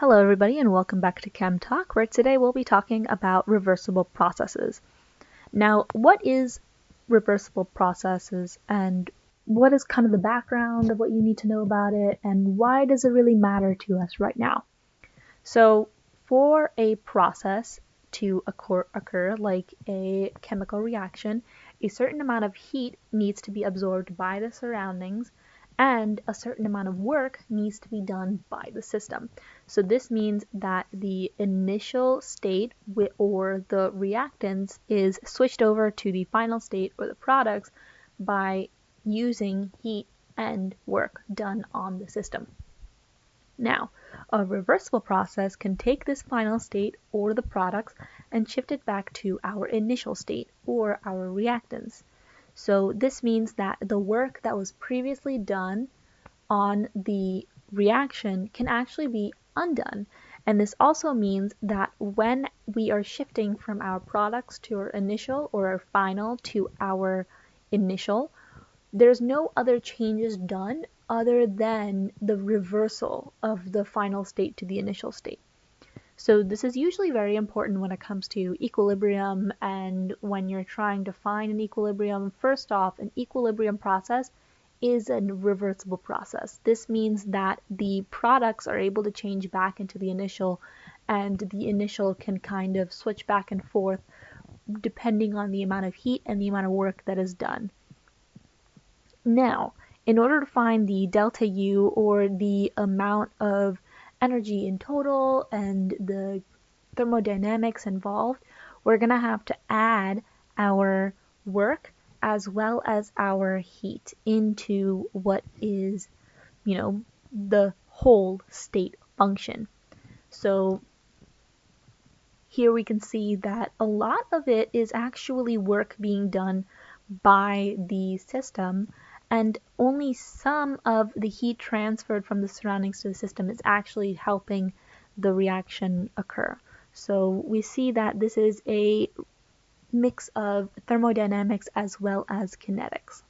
Hello everybody and welcome back to Chem Talk, where today we'll be talking about reversible processes. Now, what is reversible processes and what is kind of the background of what you need to know about it and why does it really matter to us right now? So, for a process to occur like a chemical reaction, a certain amount of heat needs to be absorbed by the surroundings and a certain amount of work needs to be done by the system. So this means that the initial state or the reactants is switched over to the final state or the products by using heat and work done on the system. Now, a reversible process can take this final state or the products and shift it back to our initial state or our reactants. So this means that the work that was previously done on the reaction can actually be undone. And this also means that when we are shifting from our products to our initial or our final to our initial, there's no other changes done other than the reversal of the final state to the initial state. So this is usually very important when it comes to equilibrium and when you're trying to find an equilibrium. First off, an equilibrium process is a reversible process. This means that the products are able to change back into the initial and the initial can kind of switch back and forth depending on the amount of heat and the amount of work that is done. Now, in order to find the delta U or the amount of energy in total and the thermodynamics involved, we're going to have to add our work as well as our heat into what is, the whole state function. So here we can see that a lot of it is actually work being done by the system, and only some of the heat transferred from the surroundings to the system is actually helping the reaction occur. So we see that this is a mix of thermodynamics as well as kinetics.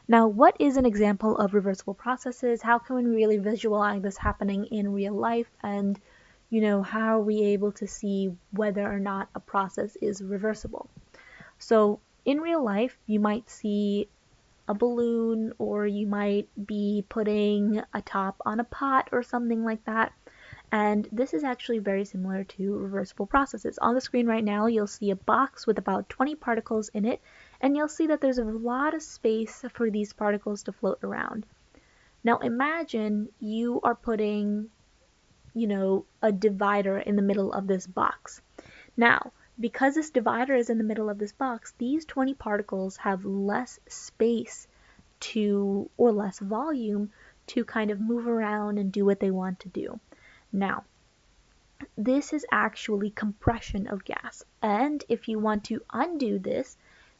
Now, what is an example of reversible processes? How can we really visualize this happening in real life? And, how are we able to see whether or not a process is reversible? So in real life, you might see a balloon, or you might be putting a top on a pot or something like that. And this is actually very similar to reversible processes. On the screen right now, you'll see a box with about 20 particles in it, and you'll see that there's a lot of space for these particles to float around. Now imagine you are putting, a divider in the middle of this box. Now, because this divider is in the middle of this box, these 20 particles have less space or less volume to kind of move around and do what they want to do. Now, this is actually compression of gas. And if you want to undo this,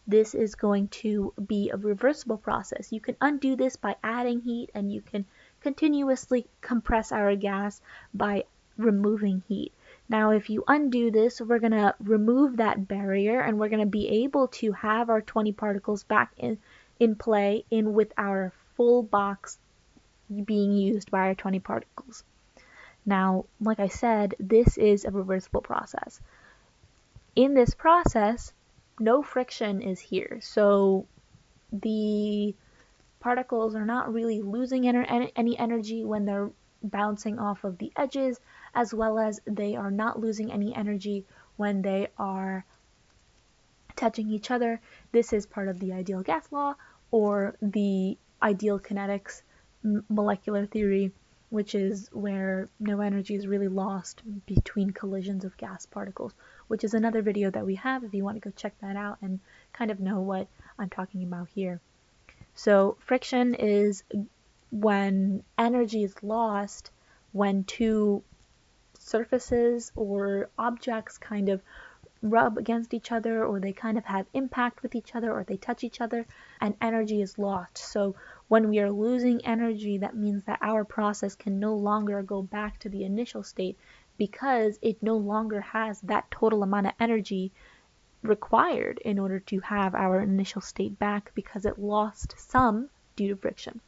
this is going to be a reversible process. You can undo this by adding heat, and you can continuously compress our gas by removing heat. Now, if you undo this, we're going to remove that barrier and we're going to be able to have our 20 particles back in play with our full box being used by our 20 particles. Now, like I said, this is a reversible process. In this process, no friction is here. So the particles are not really losing any energy when they're bouncing off of the edges, as well as they are not losing any energy when they are touching each other. This is part of the ideal gas law, or the ideal kinetics molecular theory, which is where no energy is really lost between collisions of gas particles, which is another video that we have if you want to go check that out and kind of know what I'm talking about here. So friction is when energy is lost when two surfaces or objects kind of rub against each other, or they kind of have impact with each other, or they touch each other, and energy is lost. So when we are losing energy, that means that our process can no longer go back to the initial state because it no longer has that total amount of energy required in order to have our initial state back, because it lost some due to friction.